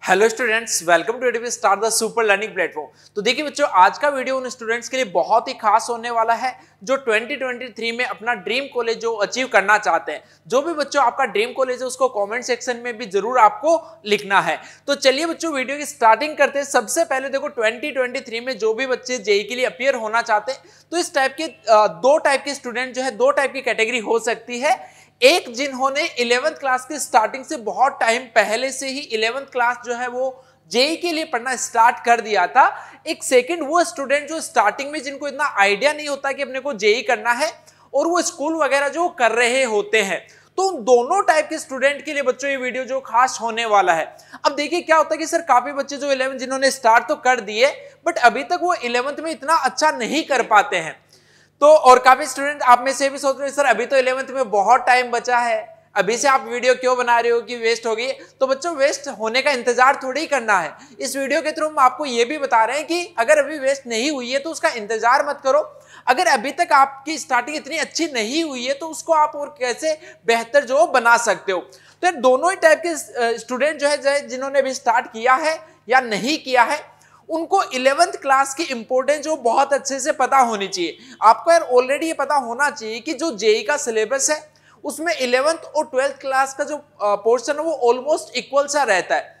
Hello students, welcome to ADP star the super learning platform. तो देखिए बच्चों, आज का वीडियो उन स्टूडेंट्स के लिए बहुत ही खास होने वाला है जो 2023 में अपना ड्रीम कॉलेज जो अचीव करना चाहते हैं। जो भी बच्चों आपका ड्रीम कॉलेज है उसको कमेंट सेक्शन में भी जरूर आपको लिखना है। तो चलिए बच्चों, वीडियो की स्टार्टिंग करते हैं। सबसे पहले देखो, 2023 में जो भी बच्चे जेईई के लिए अपीयर होना चाहते हैं तो इस टाइप के दो टाइप के स्टूडेंट जो है, दो टाइप की कैटेगरी हो सकती है। एक, जिन्होंने 11th क्लास की स्टार्टिंग से बहुत टाइम पहले से ही 11th क्लास जो है वो जेईई के लिए पढ़ना स्टार्ट कर दिया था। एक सेकंड, वो स्टूडेंट जो स्टार्टिंग में जिनको इतना आइडिया नहीं होता कि अपने को जेईई करना है और वो स्कूल वगैरह जो कर रहे होते हैं। तो उन दोनों टाइप के स्टूडेंट के लिए बच्चों ये वीडियो जो खास होने वाला है। अब देखिए क्या होता है कि सर काफी बच्चे जो 11 जिन्होंने स्टार्ट तो कर दिए बट अभी तक वो 11th में इतना अच्छा नहीं कर पाते हैं। तो और काफी स्टूडेंट आप में से भी सोच रहे हैं सर अभी तो 11th में बहुत टाइम बचा है, अभी से आप वीडियो क्यों बना रहे हो कि वेस्ट हो गई। तो बच्चों, वेस्ट होने का इंतजार थोड़ी ही करना है। इस वीडियो के थ्रू हम आपको ये भी बता रहे हैं कि अगर अभी वेस्ट नहीं हुई है तो उसका इंतजार मत करो। अगर अभी तक आपकी स्टार्टिंग इतनी अच्छी नहीं हुई है तो उसको आप और कैसे बेहतर जो बना सकते हो। तो दोनों ही टाइप के स्टूडेंट जो है जिन्होंने अभी स्टार्ट किया है या नहीं किया है, उनको 11th क्लास की इंपॉर्टेंस जो बहुत अच्छे से पता होनी चाहिए। आपको यार ऑलरेडी ये पता होना चाहिए कि जो जेईई का सिलेबस है उसमें 11th और 12th क्लास का जो पोर्शन है वो ऑलमोस्ट इक्वल सा रहता है।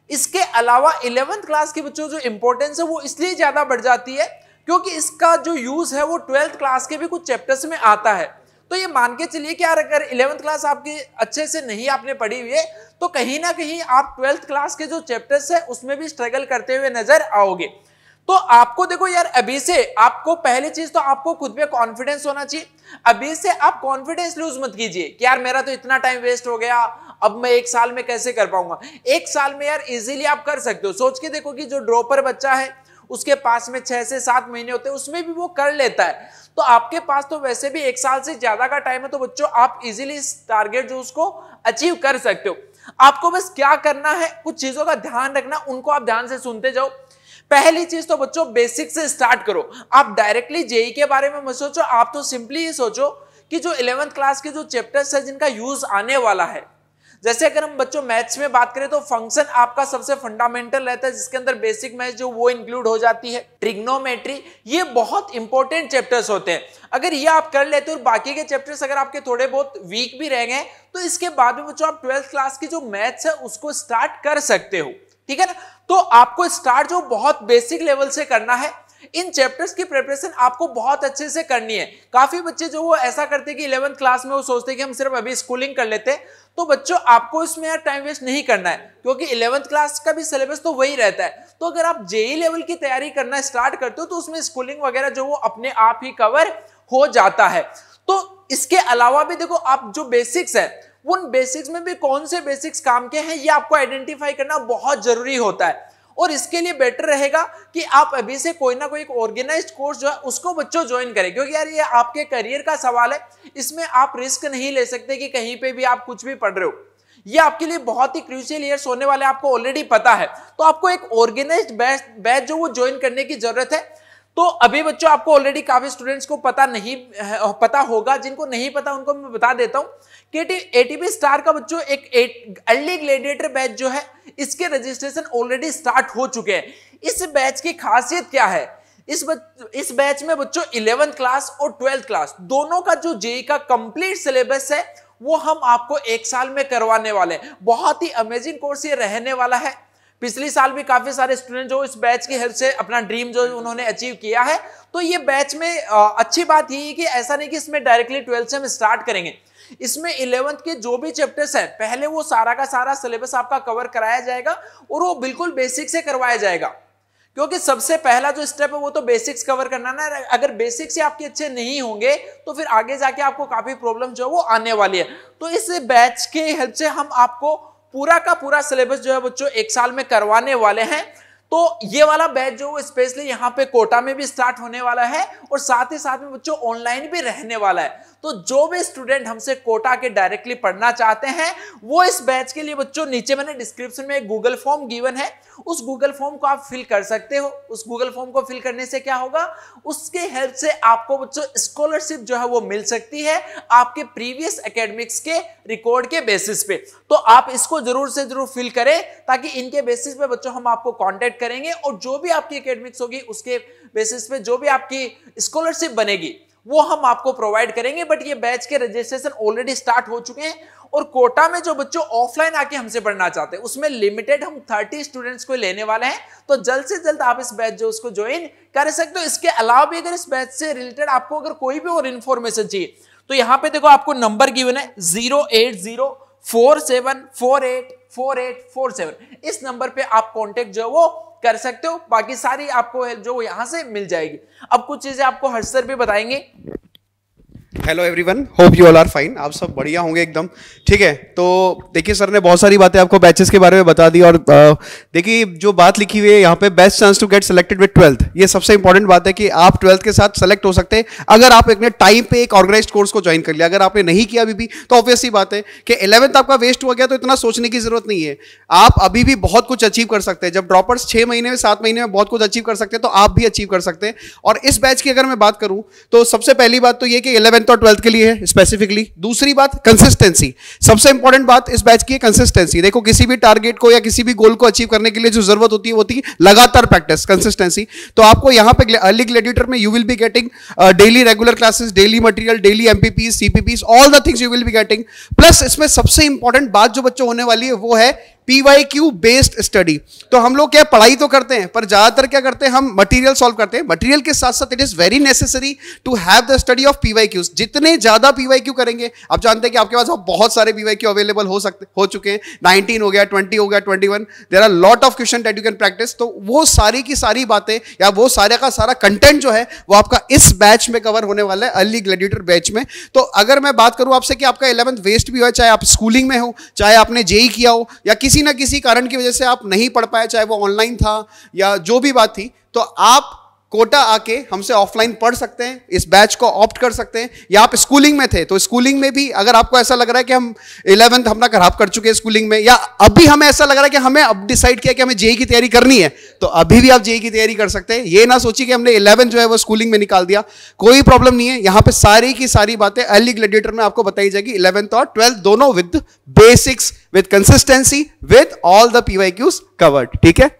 इसके अलावा 11th क्लास के बच्चों जो इंपॉर्टेंस है वो इसलिए ज्यादा बढ़ जाती है क्योंकि इसका जो यूज है वो 12th क्लास के भी कुछ चैप्टर्स में आता है। तो ये मान के चलिए कि यार अगर 11th क्लास आपकी अच्छे से नहीं आपने पढ़ी हुई है तो कहीं ना कहीं आप 12th क्लास के जो चैप्टर्स है उसमें भी स्ट्रगल करते हुए नजर आओगे। तो आपको देखो यार, अभी से आपको पहली चीज तो आपको खुद पे कॉन्फिडेंस होना चाहिए। अभी से आप कॉन्फिडेंस लूज मत कीजिए कि यार मेरा तो इतना टाइम वेस्ट हो गया, अब मैं एक साल में कैसे कर पाऊंगा। एक साल में यार इजीली आप कर सकते हो। सोच के देखो कि जो ड्रॉपर बच्चा है उसके पास में 6 से 7 महीने होते हैं, उसमें भी वो कर लेता है। तो आपके पास तो वैसे भी एक साल से ज्यादा का टाइम है। तो बच्चों, आप इजीली इस टारगेट जो उसको अचीव कर सकते हो। आपको बस क्या करना है, कुछ चीजों का ध्यान रखना, उनको आप ध्यान से सुनते जाओ। पहली चीज तो बच्चों, बेसिक से स्टार्ट करो। आप डायरेक्टली जेईई के बारे में मत सोचो, आप तो सिंपली ये सोचो कि जो 11th क्लास के जो चैप्टर्स है जिनका यूज आने वाला है। जैसे अगर हम बच्चों मैथ्स में बात करें तो फंक्शन आपका सबसे फंडामेंटल रहता है, जिसके अंदर बेसिक मैथ्स जो वो इंक्लूड हो जाती है। ट्रिग्नोमेट्री, ये बहुत इंपॉर्टेंट चैप्टर्स होते हैं। अगर ये आप कर लेते हो और बाकी के चैप्टर्स अगर आपके थोड़े बहुत वीक भी रह गए तो इसके बाद में बच्चों आप 12th क्लास की जो मैथ्स है उसको स्टार्ट कर सकते हो। ठीक है ना। तो आपको स्टार्ट जो बहुत बेसिक लेवल से करना है। इन चैप्टर्स की प्रिपरेशन आपको बहुत अच्छे से करनी है। काफी बच्चे जो वो ऐसा करते हैं कि 11th क्लास में वो सोचते हैं कि हम सिर्फ अभी स्कूलिंग कर लेते हैं। तो बच्चों, आपको इसमें यार टाइम वेस्ट नहीं करना है क्योंकि 11th क्लास का भी सिलेबस तो वही रहता है। तो अगर आप जेईई लेवल की तैयारी करना स्टार्ट करते हो तो उसमें स्कूलिंग वगैरह जो वो अपने आप ही कवर हो जाता है। तो इसके अलावा भी देखो, आप जो बेसिक्स है उन बेसिक्स में भी कौन से बेसिक्स काम के हैं ये आपको आइडेंटिफाई करना बहुत जरूरी होता है। और इसके लिए बेटर रहेगा कि आप अभी से कोई ना कोई एक ऑर्गेनाइज्ड कोर्स जो है उसको बच्चों ज्वाइन करें, क्योंकि यार ये आपके करियर का सवाल है। इसमें आप रिस्क नहीं ले सकते कि कहीं पे भी आप कुछ भी पढ़ रहे हो। ये आपके लिए बहुत ही क्रूशियल ईयर्स होने वाले, आपको ऑलरेडी पता है। तो आपको एक ऑर्गेनाइज्ड बैच जो वो ज्वाइन करने की जरूरत है। तो अभी बच्चों, आपको ऑलरेडी काफी स्टूडेंट्स को पता होगा, जिनको नहीं पता उनको मैं बता देता हूं कि एटीपी स्टार का बच्चों एक अर्ली ग्लेडिएटर बैच जो है इसके रजिस्ट्रेशन ऑलरेडी स्टार्ट हो चुके हैं। इस बैच की खासियत क्या है, इस बैच में बच्चों 11th क्लास और 12th क्लास दोनों का जो जेईई का कंप्लीट सिलेबस है वो हम आपको एक साल में करवाने वाले हैं। बहुत ही अमेजिंग कोर्स ये रहने वाला है। पिछले साल भी काफी सारे स्टूडेंट जो इस बैच की हेल्प से अपना ड्रीम जो उन्होंने अचीव किया है। तो ये बैच में अच्छी बात यही है कि ऐसा नहीं कि इसमें डायरेक्टली 12th से हम स्टार्ट करेंगे। इसमें 11th के जो भी चैप्टर्स हैं पहले वो सारा का सारा सिलेबस आपका कवर कराया जाएगा और वो बिल्कुल बेसिक से करवाया जाएगा। क्योंकि सबसे पहला जो स्टेप है वो तो बेसिक्स कवर करना ना। अगर बेसिक्स ही आपके अच्छे नहीं होंगे तो फिर आगे जाके आपको काफी प्रॉब्लम जो है वो आने वाली है। तो इस बैच के हेल्प से हम आपको पूरा का पूरा सिलेबस जो है बच्चों एक साल में करवाने वाले हैं। तो ये वाला बैच जो स्पेशली यहाँ पे कोटा में भी स्टार्ट होने वाला है और साथ ही साथ में बच्चों ऑनलाइन भी रहने वाला है। तो जो भी स्टूडेंट हमसे कोटा के डायरेक्टली पढ़ना चाहते हैं वो इस बैच के लिए बच्चों नीचे मैंने डिस्क्रिप्शन में एक गूगल फॉर्म गिवन है, उस गूगल फॉर्म को आप फिल कर सकते हो। उस गूगल फॉर्म को फिल करने से क्या होगा, उसके हेल्प से आपको बच्चों स्कॉलरशिप जो है वो मिल सकती है आपके प्रीवियस एकेडमिक्स के रिकॉर्ड के बेसिस पे। तो आप इसको जरूर से जरूर फिल करें ताकि इनके बेसिस पे बच्चों हम आपको कांटेक्ट करेंगे और जो भी आपकी एकेडमिक्स होगी उसके बेसिस पे जो भी आपकी स्कॉलरशिप बनेगी वो हम आपको प्रोवाइड करेंगे। बट ये बैच के रजिस्ट्रेशन ऑलरेडी स्टार्ट हो चुके हैं और कोटा में जो बच्चों ऑफलाइन आके हमसे पढ़ना चाहते हैं उसमें लिमिटेड हम 30 स्टूडेंट्स को लेने वाले हैं। तो जल्द से जल्द आप इस बैच जो उसको ज्वाइन कर सकते हो। इसके अलावा भी अगर इस बैच से रिलेटेड आपको अगर कोई भी और इन्फॉर्मेशन चाहिए तो यहाँ पे देखो आपको नंबर गिवन है 08047484847। इस नंबर पे आप कांटेक्ट जो है वो कर सकते हो। बाकी सारी आपको हेल्प जो यहां से मिल जाएगी। अब कुछ चीजें आपको हर्ष सर भी बताएंगे। Hello everyone, hope you all are fine. आप सब बढ़िया होंगे एकदम, ठीक है। तो देखिए सर ने बहुत सारी बातें आपको बैचेस के बारे में बता दी और देखिए जो बात लिखी हुई है यहाँ पे, best chance to get selected with 12th, ये सबसे इंपॉर्टेंट बात है कि आप 12th के साथ सेलेक्ट हो सकते हैं अगर आप एक टाइम पे एक ऑर्गेनाइज्ड कोर्स को ज्वाइन कर लिया। अगर आपने नहीं किया अभी भी तो ऑब्वियसली बात है कि 11th आपका वेस्ट हो गया, तो इतना सोचने की जरूरत नहीं है। आप अभी भी बहुत कुछ अचीव कर सकते हैं। जब ड्रॉपर्स 6 महीने में 7 महीने में बहुत कुछ अचीव कर सकते हैं तो आप भी अचीव कर सकते हैं। और इस बैच की अगर मैं बात करूं तो सबसे पहली बात तो ये कि 11th और 12th के लिए है स्पेसिफिकली। दूसरी बात कंसिस्टेंसी, सबसे इंपॉर्टेंट बात इस बैच की है कंसिस्टेंसी। देखो किसी भी टारगेट को या किसी भी गोल को अचीव करने के लिए जो जरूरत होती है वो होती है लगातार प्रैक्टिस, कंसिस्टेंसी। तो आपको यहां पे अर्ली ग्लैडिएटर में you will be getting daily regular classes, daily material, daily MPPs, CPPs, all the things you will be getting. Plus इसमें सबसे इंपॉर्टेंट बात जो बच्चों होने वाली है वो है PYQ बेस्ड स्टडी। तो हम लोग क्या पढ़ाई तो करते हैं पर ज्यादातर क्या करते हैं, हम मटेरियल सॉल्व करते हैं। मटेरियल के साथ साथ it is very necessary to have the study of PYQs। जितने ज्यादा PYQ करेंगे, आप जानते हैं कि आपके पास बहुत सारे PYQ अवेलेबल हो चुके हैं। 19 हो गया, 20 हो गया, 21, there are lot of question that you can practice. तो वो सारी की सारी बातें या वो सारे का सारा कंटेंट जो है वो आपका इस बैच में कवर होने वाला है, अर्ली ग्लैडिएटर बैच में। तो अगर मैं बात करूं आपसे कि आपका 11th वेस्ट भी हो, चाहे आप स्कूलिंग में हो, चाहे आपने जेई किया हो, या किसी ना किसी कारण की वजह से आप नहीं पढ़ पाए, चाहे वो ऑनलाइन था या जो भी बात थी, तो आप कोटा आके हमसे ऑफलाइन पढ़ सकते हैं, इस बैच को ऑप्ट कर सकते हैं। या आप स्कूलिंग में थे तो स्कूलिंग में भी अगर आपको ऐसा लग रहा है कि हम 11th अपना खराब कर चुके हैं स्कूलिंग में, या अभी हमें ऐसा लग रहा है कि हमें अब डिसाइड किया कि हमें जेई की तैयारी करनी है, तो अभी भी आप जेई की तैयारी कर सकते हैं। ये ना सोचिए कि हमने 11th जो है वो स्कूलिंग में निकाल दिया, कोई प्रॉब्लम नहीं है। यहां पे सारी की सारी बातें अर्ली ग्लैडिएटर में आपको बताई जाएगी, 11th और 12th दोनों with basics, with consistency, with all the PYQs covered, ठीक है।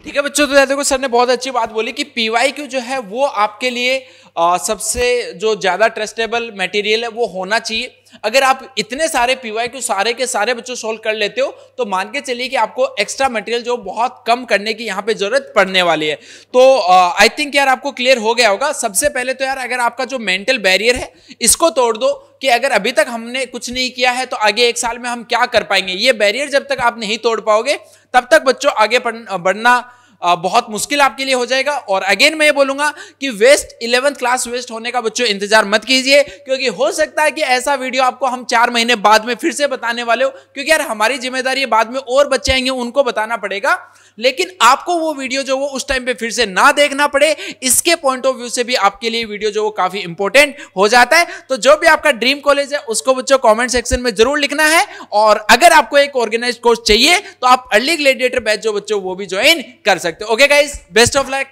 ठीक है बच्चों, तो देखो सर ने बहुत अच्छी बात बोली कि PYQ जो है वो आपके लिए सबसे जो ज्यादा ट्रस्टेबल मटेरियल है वो होना चाहिए। अगर आप इतने सारे PYQ सारे के सारे बच्चों सोल्व कर लेते हो तो मान के चलिए कि आपको एक्स्ट्रा मटेरियल जो बहुत कम करने की यहाँ पे जरूरत पड़ने वाली है। तो आई थिंक यार आपको क्लियर हो गया होगा। सबसे पहले तो यार अगर आपका जो मेंटल बैरियर है इसको तोड़ दो कि अगर अभी तक हमने कुछ नहीं किया है तो आगे 1 साल में हम क्या कर पाएंगे। ये बैरियर जब तक आप नहीं तोड़ पाओगे तब तक बच्चों आगे बढ़ना बहुत मुश्किल आपके लिए हो जाएगा। और अगेन मैं ये बोलूंगा कि 11th क्लास वेस्ट होने का बच्चों इंतजार मत कीजिए, क्योंकि हो सकता है कि ऐसा वीडियो आपको हम 4 महीने बाद में फिर से बताने वाले हो, क्योंकि यार हमारी जिम्मेदारी है बाद में और बच्चे आएंगे उनको बताना पड़ेगा। लेकिन आपको वो वीडियो जो वो उस टाइम पे फिर से ना देखना पड़े, इसके पॉइंट ऑफ व्यू से भी आपके लिए वीडियो जो वो काफी इंपॉर्टेंट हो जाता है। तो जो भी आपका ड्रीम कॉलेज है उसको बच्चों कमेंट सेक्शन में जरूर लिखना है। और अगर आपको एक ऑर्गेनाइज्ड कोर्स चाहिए तो आप अर्ली ग्लैडिएटर बैच जो बच्चों वो भी ज्वाइन कर सकते हो। Okay guys, best of luck.